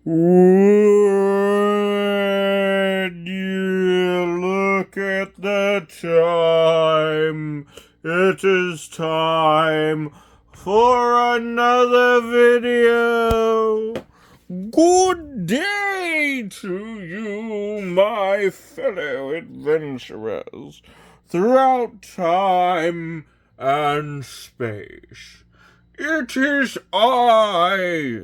Would you look at the time? It is time for another video. Good day to you, my fellow adventurers, throughout time and space. It is I,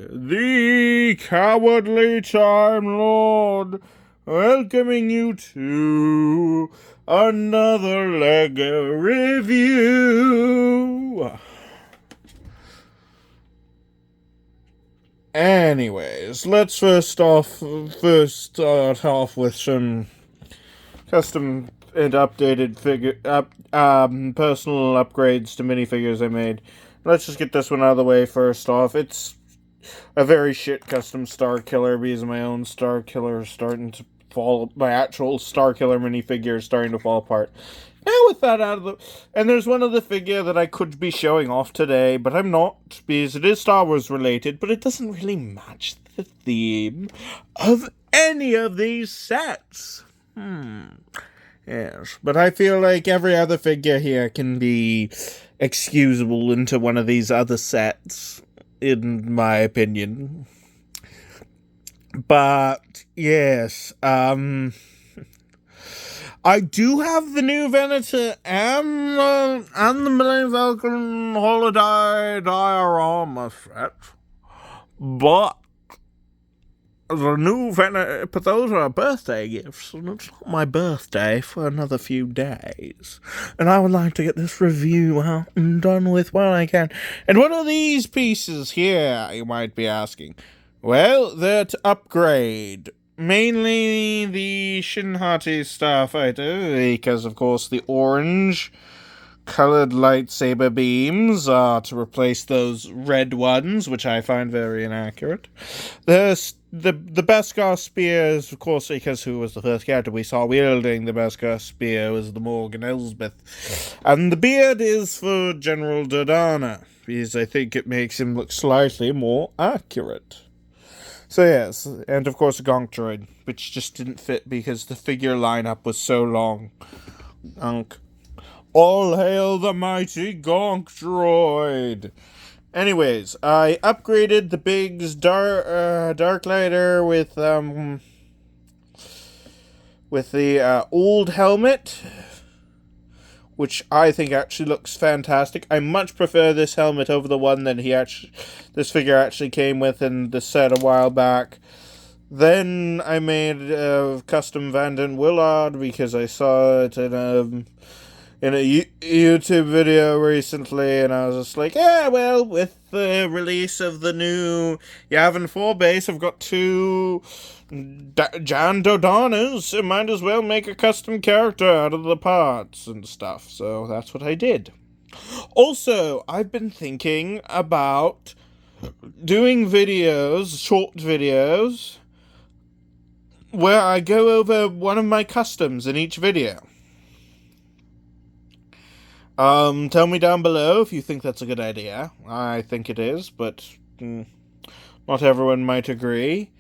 the Cowardly Time Lord, welcoming you to another LEGO review. Anyways, let's first start off with some custom and updated personal upgrades to minifigures I made. Let's just get this one out of the way first off. It's a very shit custom Star Killer because my own Star Killer is starting to fall. My actual Star Killer minifigure is starting to fall apart. Now with that out of the... And there's one other figure that I could be showing off today, but I'm not, because it is Star Wars related, but it doesn't really match the theme of any of these sets. Yes, but I feel like every other figure here can be excusable into one of these other sets, in my opinion. But, yes, I do have the new Venator and the Millennium Falcon Holiday Diorama set, but the new Venator, but those are birthday gifts, and it's not my birthday for another few days. And I would like to get this review out and done with while I can. And what are these pieces here, you might be asking? Well, they're to upgrade. Mainly the Shin Hati Starfighter, because of course the orange colored lightsaber beams are to replace those red ones, which I find very inaccurate. The Beskar spear is, of course, because who was the first character we saw wielding the Beskar spear was the Morgan Elsbeth. And the beard is for General Dodana, because I think it makes him look slightly more accurate. So yes, and of course a Gonk Droid, which just didn't fit because the figure lineup was so long. Gonk. All hail the mighty Gonk Droid! Anyways, I upgraded the Biggs Dark Lighter with the old helmet, which I think actually looks fantastic. I much prefer this helmet over the one that this figure actually came with in the set a while back. Then I made a custom Vanden Willard because I saw it in a YouTube video recently, and I was just like, yeah, well, with the release of the new Yavin 4 base, I've got two Jan Dodanas, so might as well make a custom character out of the parts and stuff, so that's what I did. Also, I've been thinking about doing videos, short videos, where I go over one of my customs in each video. Tell me down below if you think that's a good idea. I think it is, but not everyone might agree.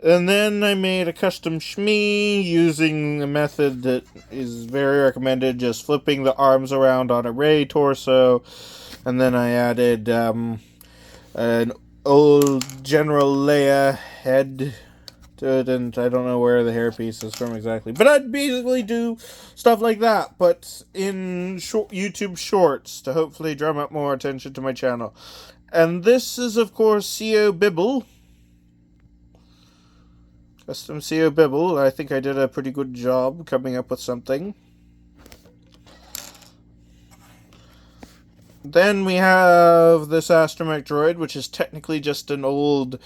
And then I made a custom Shmi using a method that is very recommended, just flipping the arms around on a Rey torso. And then I added an old General Leia head to it, and I don't know where the hairpiece is from exactly. But I'd basically do stuff like that, but in YouTube Shorts to hopefully drum up more attention to my channel. And this is, of course, CO Bibble. Custom CO Bibble. I think I did a pretty good job coming up with something. Then we have this Astromech droid, which is technically just an old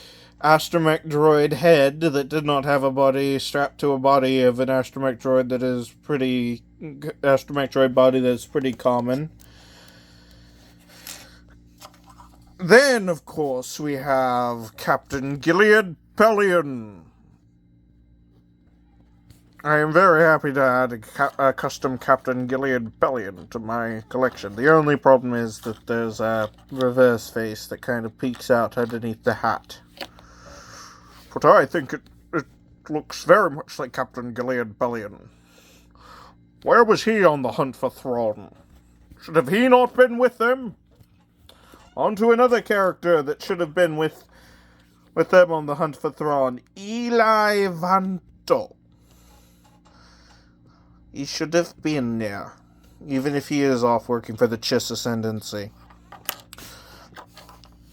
Astromech droid head that did not have a body strapped to a body of an Astromech droid that is pretty... Astromech droid body that's pretty common. Then, of course, we have Captain Gilead Pelion. I am very happy to add a custom Captain Gilead Pelion to my collection. The only problem is that there's a reverse face that kind of peeks out underneath the hat. But I think it looks very much like Captain Gilead Bellion. Where was he on the hunt for Thrawn? Should have he not been with them? On to another character that should have been with them on the hunt for Thrawn. Eli Vanto. He should have been there. Even if he is off working for the Chiss Ascendancy.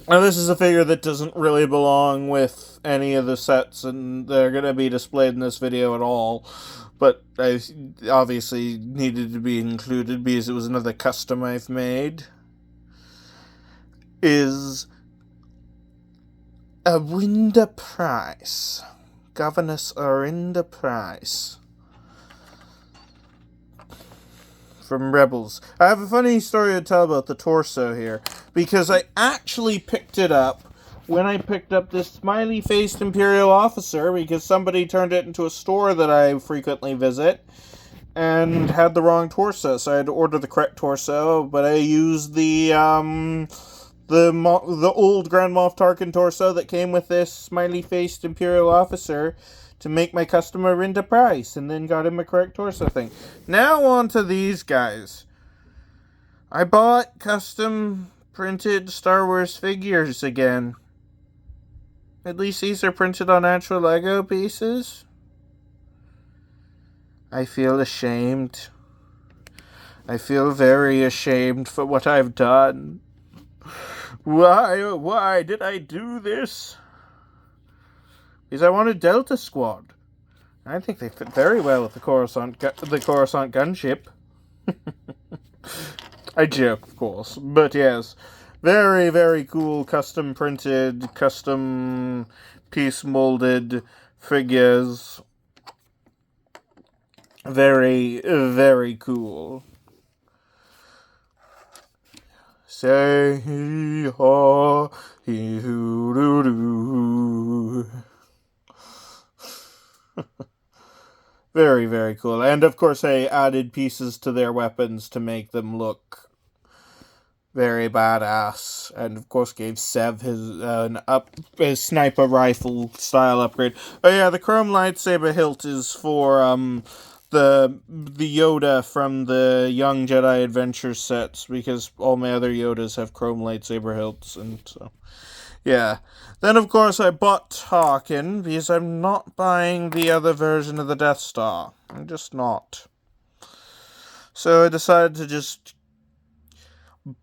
Now, this is a figure that doesn't really belong with any of the sets, and they're going to be displayed in this video at all. But I obviously needed to be included because it was another custom I've made. Is Arinda Price. Governess Arinda Price. From Rebels. I have a funny story to tell about the torso here, because I actually picked it up when I picked up this smiley-faced Imperial officer, because somebody turned it into a store that I frequently visit, and had the wrong torso, so I had to order the correct torso, but I used the old Grand Moff Tarkin torso that came with this smiley-faced Imperial officer to make my customer Rinda Price, and then got him a correct torso thing. Now on to these guys. I bought custom printed Star Wars figures again. At least these are printed on actual Lego pieces. I feel ashamed. I feel very ashamed for what I've done. Why did I do this? Because I wanted Delta Squad. I think they fit very well with the Coruscant gunship. I joke, of course. But yes, very, very cool custom printed, custom piece molded figures. Very, very cool. Say hee haw, hee hoo doo doo. Very, very cool. And of course I added pieces to their weapons to make them look very badass. And of course gave Sev his sniper rifle style upgrade. Oh yeah, the chrome lightsaber hilt is for the Yoda from the Young Jedi Adventure sets, because all my other Yodas have chrome lightsaber hilts, and so yeah. Then, of course, I bought Tarkin, because I'm not buying the other version of the Death Star. I'm just not. So I decided to just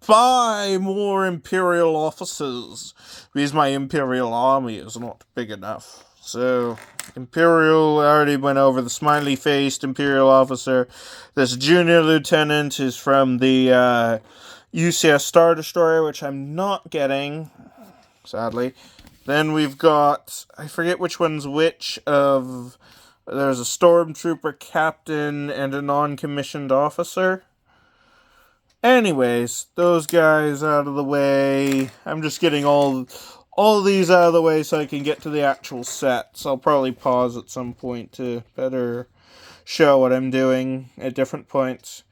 buy more Imperial officers, because my Imperial army is not big enough. So, Imperial, I already went over the smiley-faced Imperial officer. This junior lieutenant is from the UCS Star Destroyer, which I'm not getting, sadly. Then we've got, I forget which one's which, there's a stormtrooper captain and a non-commissioned officer. Anyways, those guys out of the way. I'm just getting all these out of the way so I can get to the actual sets. I'll probably pause at some point to better show what I'm doing at different points.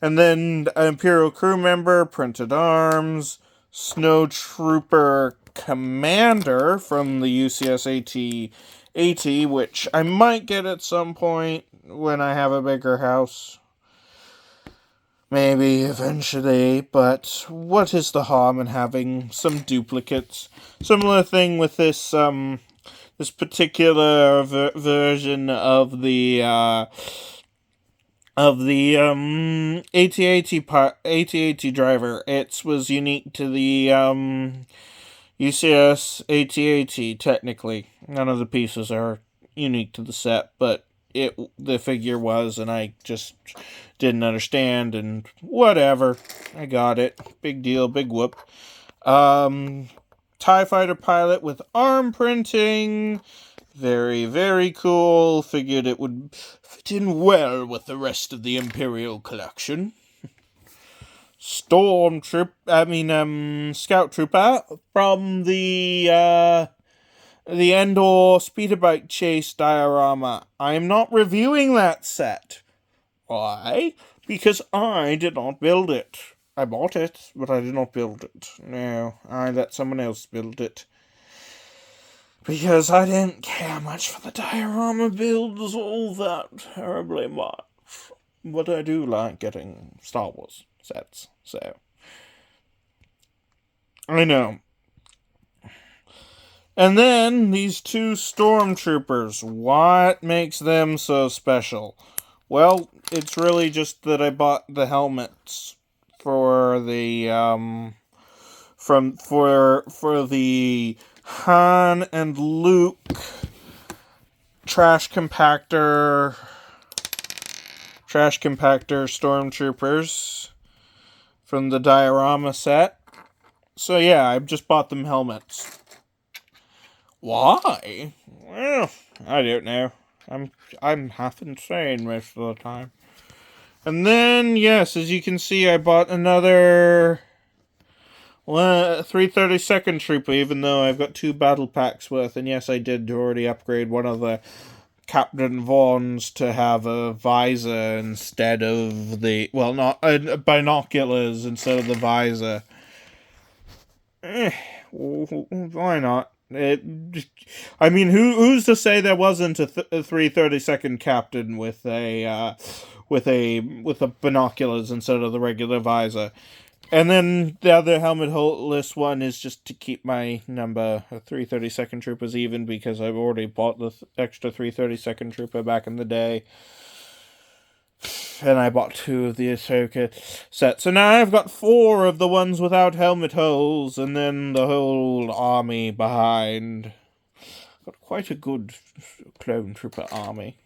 And then an Imperial crew member, printed arms, snowtrooper commander from the UCS AT, which I might get at some point when I have a bigger house. Maybe eventually, but what is the harm in having some duplicates? Similar thing with this this particular version of the AT-AT driver. It was unique to the UCS AT-AT, technically. None of the pieces are unique to the set, but the figure was, and I just didn't understand, and whatever. I got it. Big deal, big whoop. TIE Fighter pilot with arm printing. Very, very cool. Figured it would fit in well with the rest of the Imperial collection. Scout Trooper from the Endor speeder bike chase diorama. I am not reviewing that set. Why? Because I did not build it. I bought it, but I did not build it. No, I let someone else build it. because I didn't care much for the diorama builds all that terribly much. But I do like getting Star Wars sets, so. I know. And then, these two stormtroopers. What makes them so special? Well, it's really just that I bought the helmets for the, for the Han and Luke trash compactor stormtroopers from the diorama set. So yeah, I just bought them helmets. Why? Well, I don't know. I'm half insane most of the time. And then, yes, as you can see, I bought another 332nd Trooper, even though I've got 2 battle packs worth. And yes, I did already upgrade one of the Captain Vaughn's to have a visor instead of the... Well, not binoculars instead of the visor. Why not? I mean, who's to say there wasn't a 332nd Captain with a binoculars instead of the regular visor? And then the other helmet-less one is just to keep my number of 332nd Troopers even, because I've already bought the extra 332nd Trooper back in the day. And I bought 2 of the Ahsoka sets. So now I've got 4 of the ones without helmet holes, and then the whole army behind. Got quite a good clone trooper army.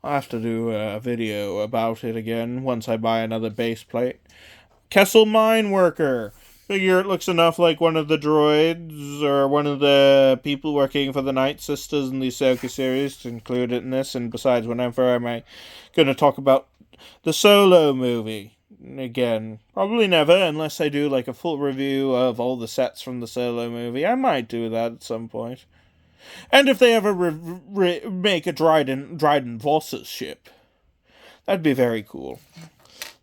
I'll have to do a video about it again once I buy another base plate. Kessel Mine Worker. Figure it looks enough like one of the droids, or one of the people working for the Night Sisters in the Ahsoka series, to include it in this. And besides, whenever am I going to talk about the Solo movie? Again, probably never, unless I do like a full review of all the sets from the Solo movie. I might do that at some point. And if they ever make a Dryden Voss's ship, that'd be very cool.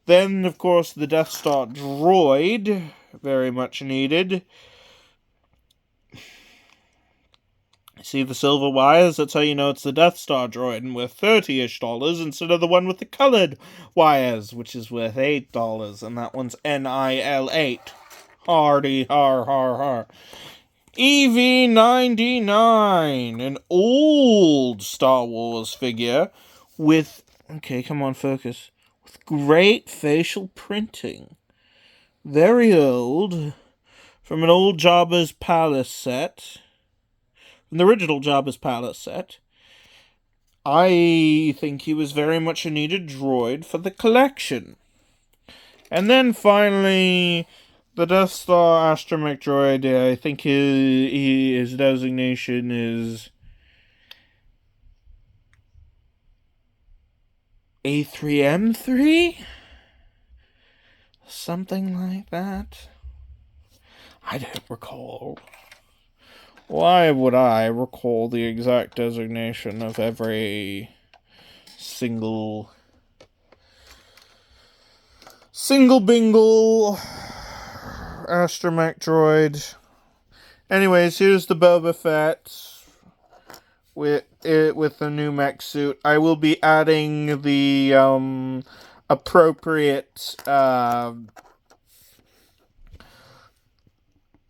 Then, of course, the Death Star droid, very much needed. See the silver wires? That's how you know it's the Death Star droid, and worth $30-ish instead of the one with the colored wires, which is worth $8, and that one's NIL8. Hardy, har, har, har. EV-99, an old Star Wars figure with... Okay, come on, focus. With great facial printing. Very old. From an old Jabba's Palace set. From the original Jabba's Palace set. I think he was very much a needed droid for the collection. And then finally, the Death Star astromech droid. I think his designation is A3M3? Something like that. I don't recall. Why would I recall the exact designation of every single bingle astromech droid? Anyways, here's the Boba Fett with the new mech suit. I will be adding the appropriate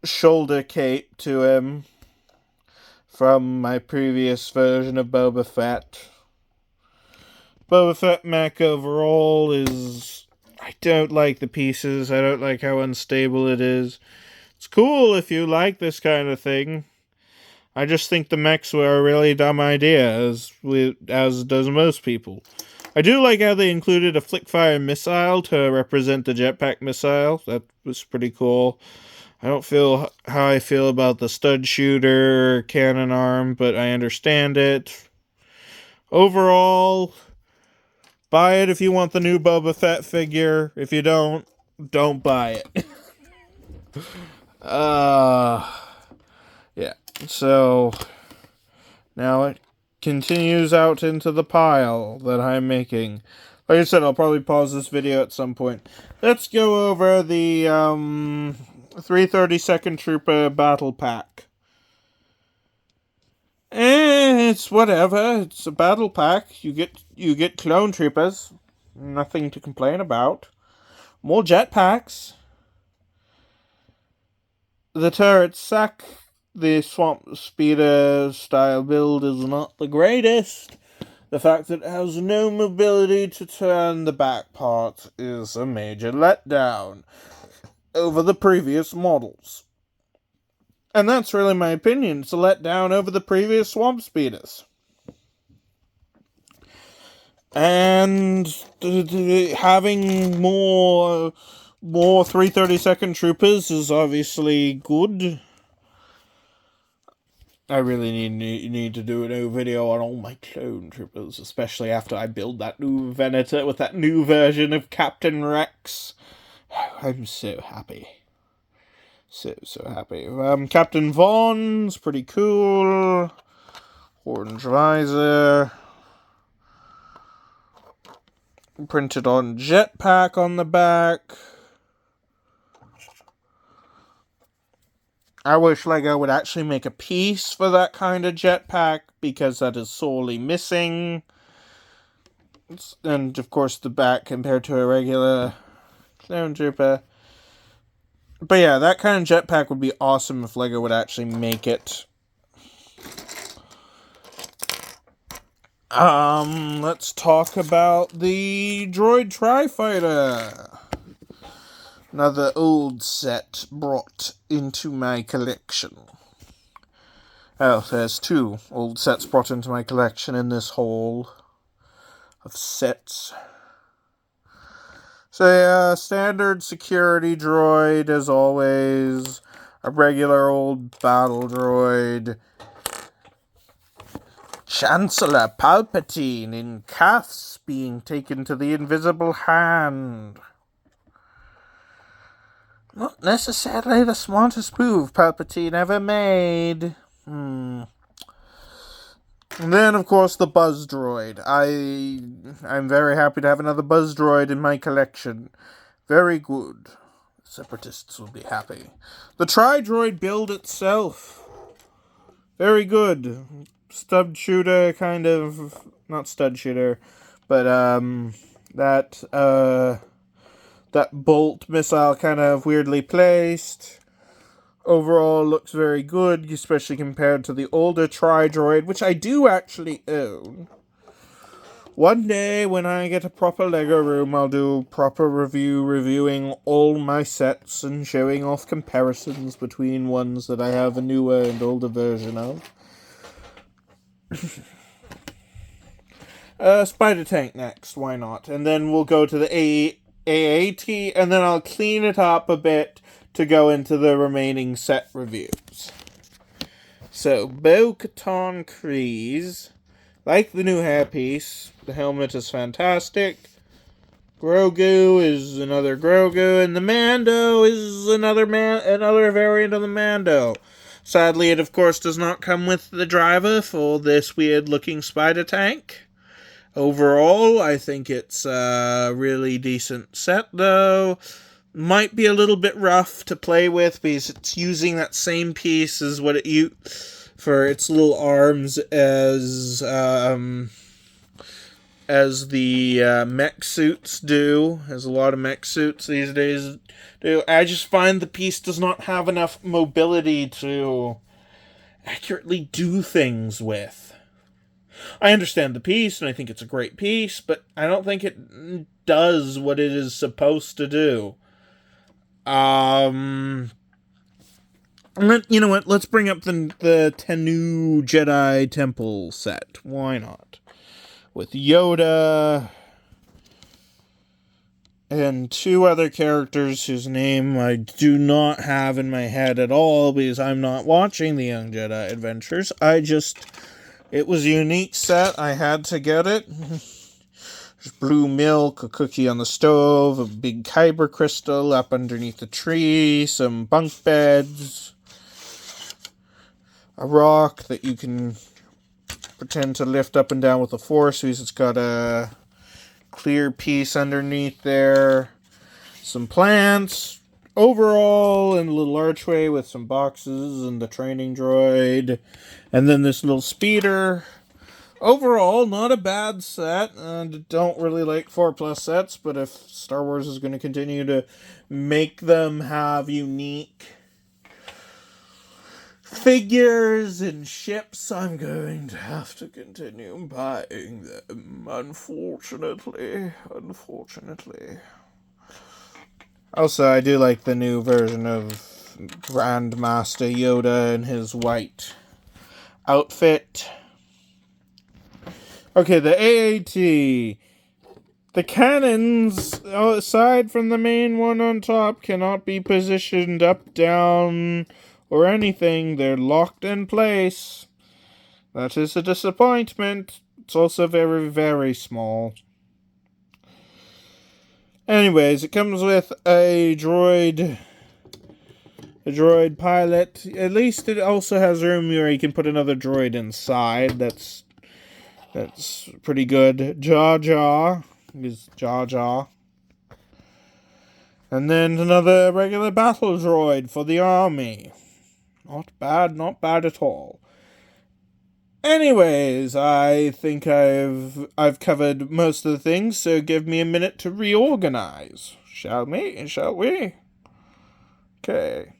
shoulder cape to him from my previous version of Boba Fett. Boba Fett mech overall is... I don't like the pieces. I don't like how unstable it is. It's cool if you like this kind of thing. I just think the mechs were a really dumb idea, as does most people. I do like how they included a flick-fire missile to represent the jetpack missile. That was pretty cool. I don't feel how I feel about the stud shooter cannon arm, but I understand it. Overall, buy it if you want the new Boba Fett figure. If you don't buy it. Yeah. So, now it continues out into the pile that I'm making. Like I said, I'll probably pause this video at some point. Let's go over the 332nd Trooper Battle Pack. it's whatever. It's a battle pack. You get clone troopers. Nothing to complain about. More jetpacks. The turrets suck. The Swamp Speeder style build is not the greatest. The fact that it has no mobility to turn the back part is a major letdown over the previous models. And that's really my opinion. It's a letdown over the previous Swamp Speeders. And having more 332nd troopers is obviously good. I really need to do a new video on all my clone troopers, especially after I build that new Venator with that new version of Captain Rex. I'm so happy. So happy. Captain Vaughn's pretty cool. Orange visor. Printed on jetpack on the back. I wish LEGO would actually make a piece for that kind of jetpack, because that is sorely missing. And, of course, the back compared to a regular clone trooper. But yeah, that kind of jetpack would be awesome if LEGO would actually make it. Let's talk about the Droid Tri-Fighter. Another old set brought into my collection. Oh, there's 2 old sets brought into my collection in this haul of sets. So yeah, standard security droid as always. A regular old battle droid. Chancellor Palpatine in cuffs being taken to the invisible hand. Not necessarily the smartest move Palpatine ever made. And then, of course, the Buzz Droid. I'm very happy to have another Buzz Droid in my collection. Very good. Separatists will be happy. The Tri-Droid build itself. Very good. Stud shooter, kind of. Not stud shooter, but, that bolt missile kind of weirdly placed. Overall looks very good, especially compared to the older Tri-Droid, which I do actually own. One day, when I get a proper LEGO room, I'll do proper reviewing all my sets and showing off comparisons between ones that I have a newer and older version of. Spider Tank next, why not? And then we'll go to the AAT, and then I'll clean it up a bit to go into the remaining set reviews. So, Bo-Katan Kryze, like the new hairpiece, the helmet is fantastic. Grogu is another Grogu, and the Mando is another variant of the Mando. Sadly, it of course does not come with the driver for this weird-looking spider tank. Overall, I think it's a really decent set, though. Might be a little bit rough to play with, because it's using that same piece as what it used for its little arms as the mech suits do, as a lot of mech suits these days do. I just find the piece does not have enough mobility to accurately do things with. I understand the piece, and I think it's a great piece, but I don't think it does what it is supposed to do. You know what? Let's bring up the Tenoo Jedi Temple set. Why not? With Yoda and 2 other characters whose name I do not have in my head at all, because I'm not watching the Young Jedi Adventures. It was a unique set. I had to get it. There's blue milk, a cookie on the stove, a big kyber crystal up underneath the tree, some bunk beds, a rock that you can pretend to lift up and down with the force, because it's got a clear piece underneath there, some plants, overall, and a little archway with some boxes and the training droid, and then this little speeder. Overall, not a bad set. Don't really like 4+ sets, but if Star Wars is going to continue to make them have unique figures and ships, I'm going to have to continue buying them, unfortunately. Also, I do like the new version of Grandmaster Yoda in his white outfit. Okay, the AAT. The cannons, aside from the main one on top, cannot be positioned up, down, or anything. They're locked in place. That is a disappointment. It's also very, very small. Anyways, it comes with a droid pilot. At least it also has room where you can put another droid inside. That's pretty good. Jar Jar. Is Jar Jar. And then another regular battle droid for the army. Not bad at all. Anyways, I think I've covered most of the things, so give me a minute to reorganize. Shall we? Okay.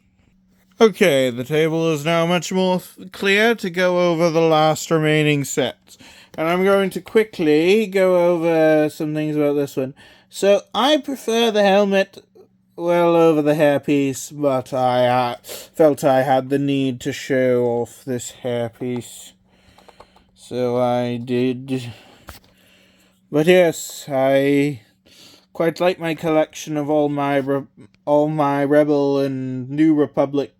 Okay, the table is now much more clear to go over the last remaining sets. And I'm going to quickly go over some things about this one. So, I prefer the helmet well over the hairpiece, but I felt I had the need to show off this hairpiece. So I did. But yes, I quite like my collection of all my Rebel and New Republic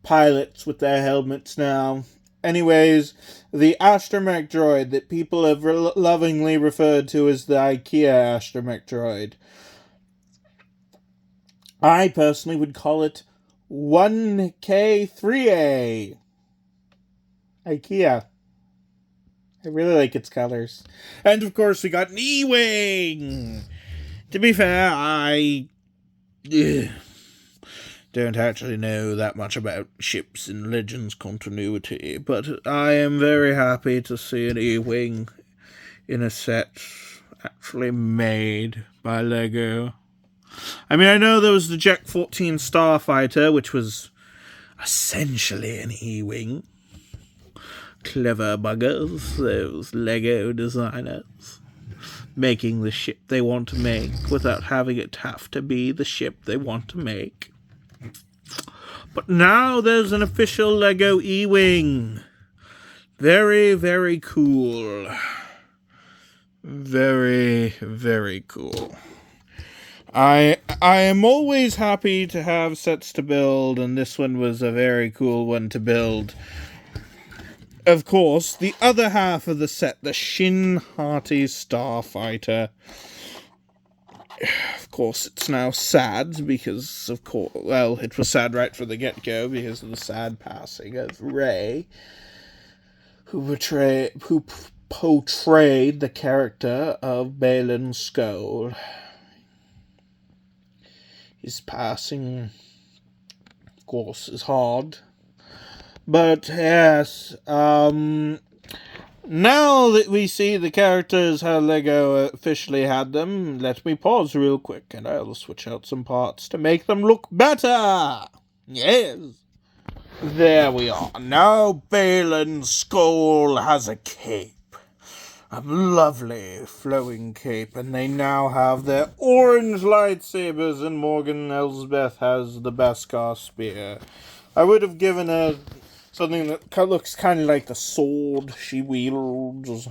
pilots with their helmets now. Anyways, the astromech droid that people have lovingly referred to as the IKEA astromech droid. I personally would call it 1K3A. IKEA. I really like its colors. And of course we got an E-Wing! To be fair, I don't actually know that much about ships in Legends continuity, but I am very happy to see an E-Wing in a set actually made by Lego. I mean, I know there was the Jet 14 Starfighter, which was essentially an E-Wing. Clever buggers, those Lego designers. Making the ship they want to make without having it have to be the ship they want to make. But now there's an official Lego E-Wing. Very, very cool. Very, very cool. I am always happy to have sets to build, and this one was a very cool one to build. Of course, the other half of the set, the Shin Hati Starfighter. Of course, it's now sad because, of course, well, it was sad right from the get-go because of the sad passing of Rey, who portrayed the character of Baylan Skoll. His passing, of course, is hard. But, yes, now that we see the characters how Lego officially had them, let me pause real quick and I'll switch out some parts to make them look better. Yes. There we are. Now Baylan Skoll has a cape. A lovely flowing cape, and they now have their orange lightsabers, and Morgan Elsbeth has the Beskar spear. I would have given her something that looks kind of like the sword she wields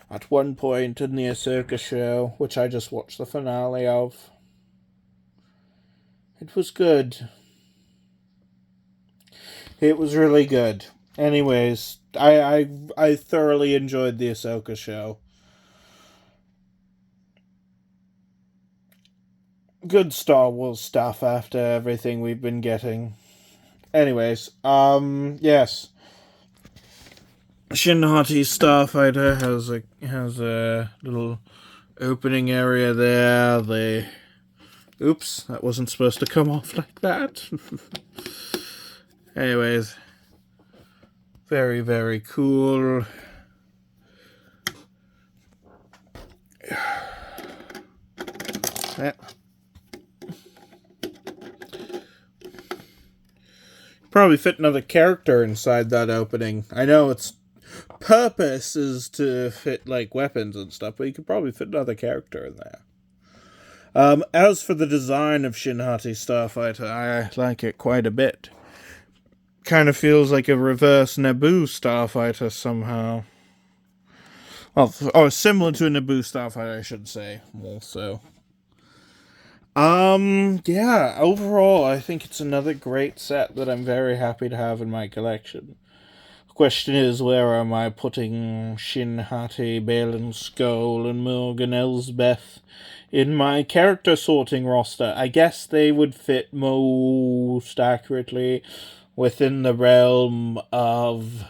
at one point in the Ahsoka show, which I just watched the finale of. It was good. It was really good. Anyways, I thoroughly enjoyed the Ahsoka show. Good Star Wars stuff after everything we've been getting. Anyways, yes. Shin Hati Starfighter has a little opening area there. Oops, that wasn't supposed to come off like that. Anyways, very, very cool. Yeah. Probably fit another character inside that opening. I know its purpose is to fit, like, weapons and stuff, but you could probably fit another character in there. As for the design of Shin Hati Starfighter, I like it quite a bit. Kind of feels like a reverse Naboo Starfighter somehow. Well, or similar to a Naboo Starfighter, I should say, more so. Yeah, overall, I think it's another great set that I'm very happy to have in my collection. The question is, where am I putting Shin, Hati, Balin, Skoll, and Morgan Elsbeth in my character sorting roster? I guess they would fit most accurately within the realm of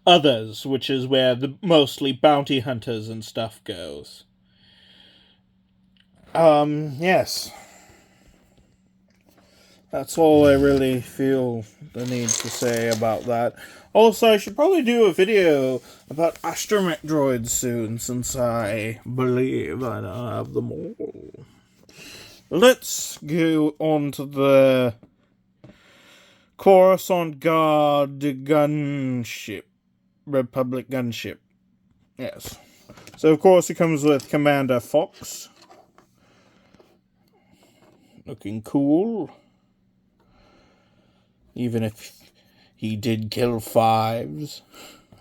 others, which is where the mostly bounty hunters and stuff goes. Yes. That's all I really feel the need to say about that. Also, I should probably do a video about astromech droids soon, since I believe I now have them all. Let's go on to the Coruscant Guard Gunship. Republic Gunship. Yes. So, of course, it comes with Commander Fox. Looking cool. Even if he did kill Fives,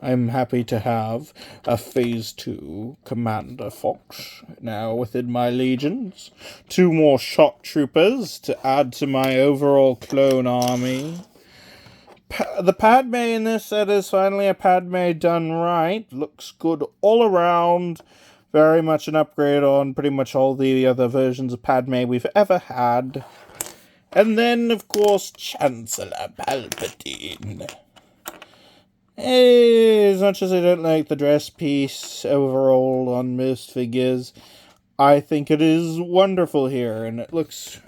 I'm happy to have a Phase 2 Commander Fox now within my legions. 2 more shock troopers to add to my overall clone army. The Padme in this set is finally a Padme done right. Looks good all around. Very much an upgrade on pretty much all the other versions of Padme we've ever had. And then, of course, Chancellor Palpatine. As much as I don't like the dress piece overall on most figures, I think it is wonderful here, and it looks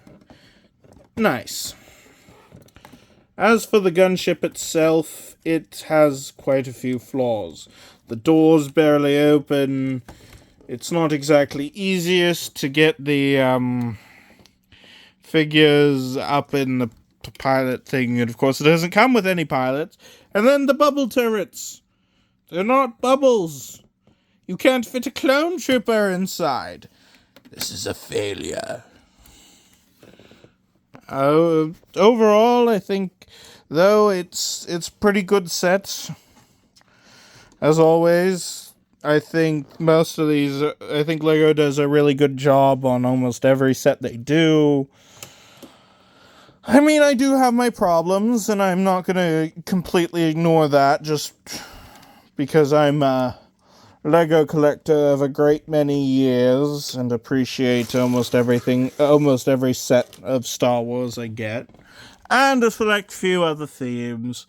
nice. As for the gunship itself, it has quite a few flaws. The doors barely open. It's not exactly easiest to get the figures up in the pilot thing, and of course it doesn't come with any pilots. And then the bubble turrets. They're not bubbles. You can't fit a clone trooper inside. This is a failure. Overall, I think, though, it's pretty good set. As always, I think most of these, I think LEGO does a really good job on almost every set they do. I mean, I do have my problems, and I'm not going to completely ignore that just because I'm a LEGO collector of a great many years and appreciate almost every set of Star Wars I get, and a select few other themes.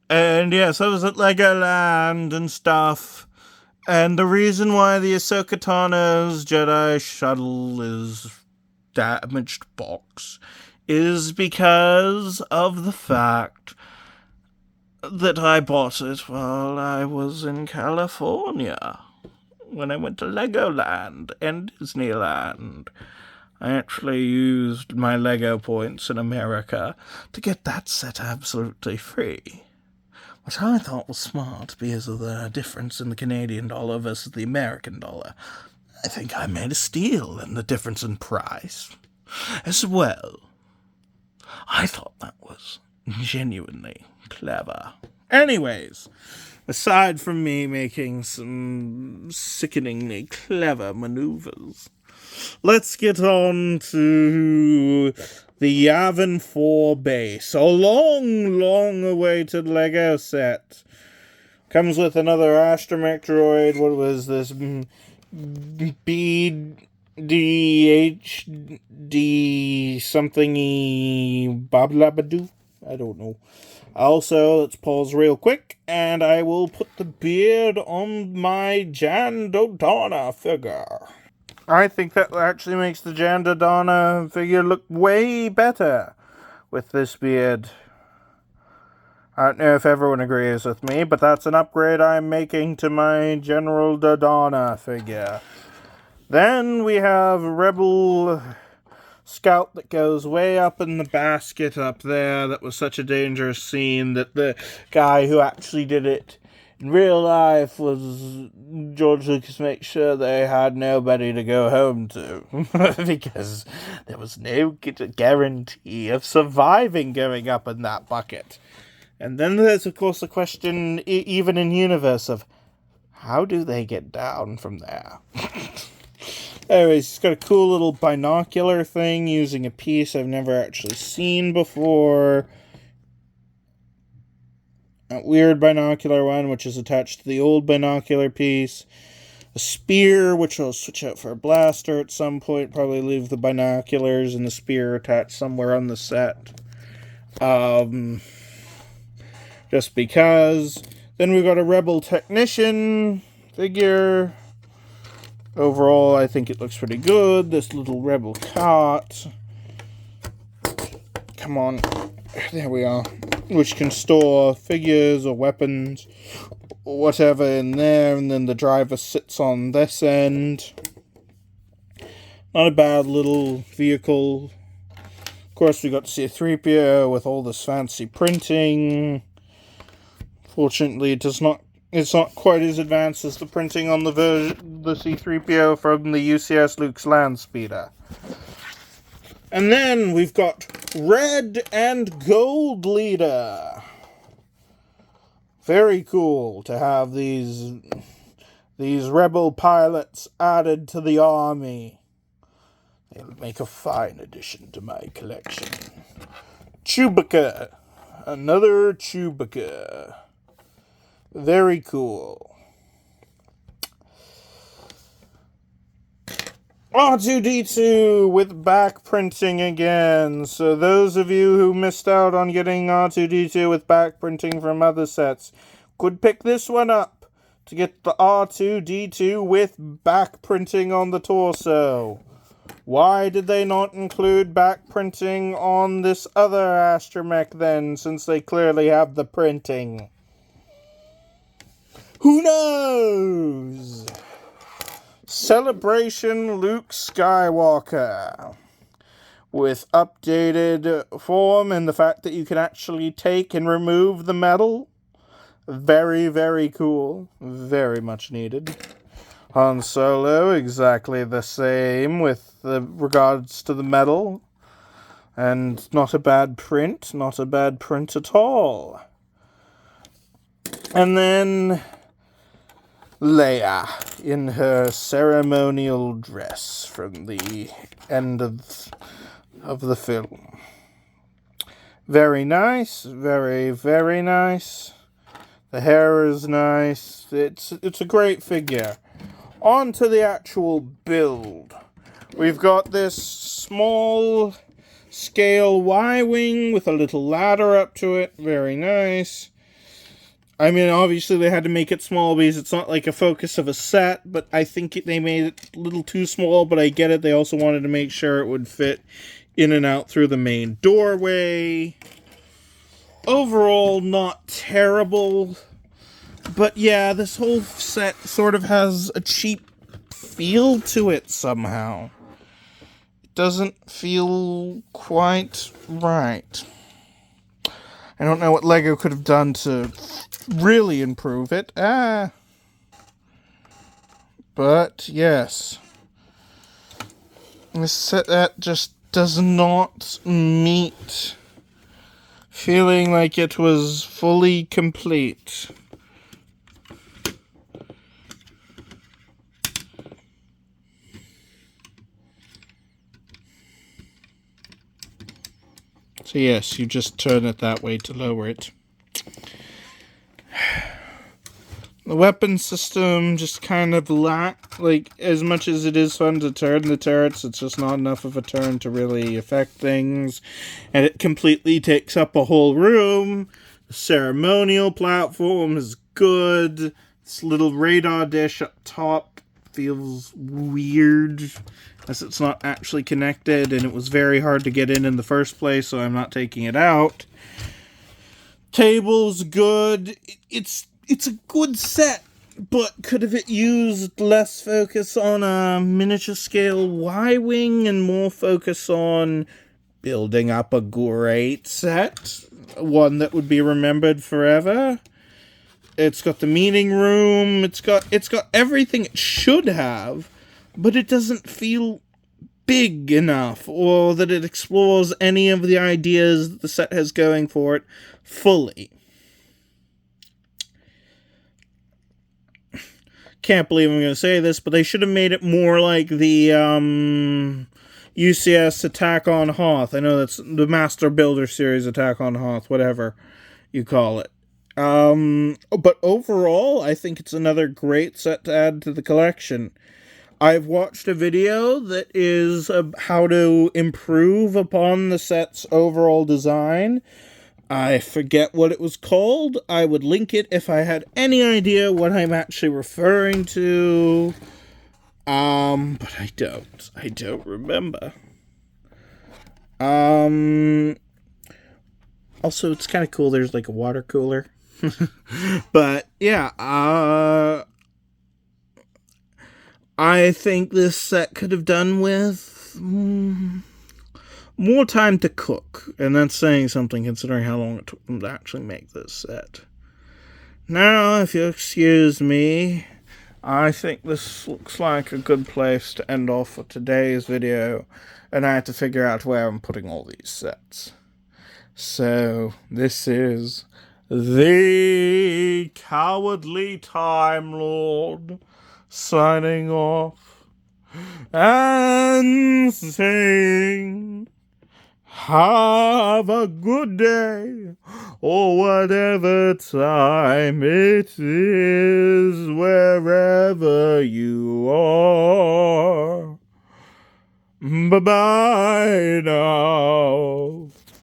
And yes, I was at Legoland and stuff, and the reason why the Ahsoka Tano's Jedi shuttle is damaged box is because of the fact that I bought it while I was in California, when I went to Legoland and Disneyland. I actually used my Lego points in America to get that set absolutely free, which I thought was smart because of the difference in the Canadian dollar versus the American dollar. I think I made a steal in the difference in price as well. I thought that was genuinely clever. Anyways, aside from me making some sickeningly clever maneuvers, let's get on to the Yavin 4 base. A long awaited LEGO set. Comes with another astromech droid. What was this? BDHD something Bablabadoo? I don't know. Also, let's pause real quick, and I will put the beard on my Jan Dodonna figure. I think that actually makes the Jan Dodonna figure look way better with this beard. I don't know if everyone agrees with me, but that's an upgrade I'm making to my General Dodonna figure. Then we have a Rebel scout that goes way up in the basket up there. That was such a dangerous scene that the guy who actually did it in real life was George Lucas make sure they had nobody to go home to because there was no guarantee of surviving going up in that bucket. And then there's, of course, the question, even in universe, of how do they get down from there? Anyways, he's got a cool little binocular thing using a piece I've never actually seen before. A weird binocular one, which is attached to the old binocular piece. A spear, which I'll switch out for a blaster at some point. Probably leave the binoculars and the spear attached somewhere on the set. Just because. Then we've got a Rebel technician figure. Overall, I think it looks pretty good. This little Rebel cart. Come on. There we are. Which can store figures or weapons or whatever in there. And then the driver sits on this end. Not a bad little vehicle. Of course, we got to see a 3PO with all this fancy printing. Fortunately, it's not quite as advanced as the printing on the C-3PO from the UCS Luke's Landspeeder. And then we've got Red and Gold Leader. Very cool to have these Rebel pilots added to the army. They'll make a fine addition to my collection. Chewbacca. Another Chewbacca. Very cool. R2-D2 with back printing again. So those of you who missed out on getting R2-D2 with back printing from other sets could pick this one up to get the R2-D2 with back printing on the torso. Why did they not include back printing on this other astromech then, since they clearly have the printing? Who knows? Celebration Luke Skywalker. With updated form and the fact that you can actually take and remove the metal. Very, very cool. Very much needed. Han Solo, exactly the same with regards to the metal. And not a bad print. Not a bad print at all. And then Leia in her ceremonial dress from the end of the film. Very nice, very, very nice. The hair is nice. It's a great figure. On to the actual build. We've got this small scale Y-wing with a little ladder up to it. Very nice. I mean, obviously they had to make it small because it's not like a focus of a set, but I think they made it a little too small, but I get it. They also wanted to make sure it would fit in and out through the main doorway. Overall, not terrible. But yeah, this whole set sort of has a cheap feel to it somehow. It doesn't feel quite right. I don't know what LEGO could have done to really improve it. But yes. This set that just does not meet feeling like it was fully complete. So yes, you just turn it that way to lower it. The weapon system just kind of as much as it is fun to turn the turrets, it's just not enough of a turn to really affect things. And it completely takes up a whole room. The ceremonial platform is good. This little radar dish up top feels weird, as it's not actually connected, and it was very hard to get in the first place, so I'm not taking it out. Table's good. It's a good set. But could have it used less focus on a miniature scale Y-Wing and more focus on building up a great set? One that would be remembered forever? It's got the meeting room, it's got everything it should have, but it doesn't feel big enough, or that it explores any of the ideas that the set has going for it fully. Can't believe I'm going to say this, but they should have made it more like the UCS Attack on Hoth. I know that's the Master Builder series Attack on Hoth, whatever you call it. But overall, I think it's another great set to add to the collection. I've watched a video that is how to improve upon the set's overall design. I forget what it was called. I would link it if I had any idea what I'm actually referring to. But I don't. I don't remember. Also, it's kind of cool. There's like a water cooler. But yeah, I think this set could have done with more time to cook, and that's saying something considering how long it took them to actually make this set. Now, if you'll excuse me, I think this looks like a good place to end off for today's video, and I have to figure out where I'm putting all these sets. So, this is the Cowardly Time Lord signing off and saying, have a good day, or whatever time it is, wherever you are. Bye-bye now.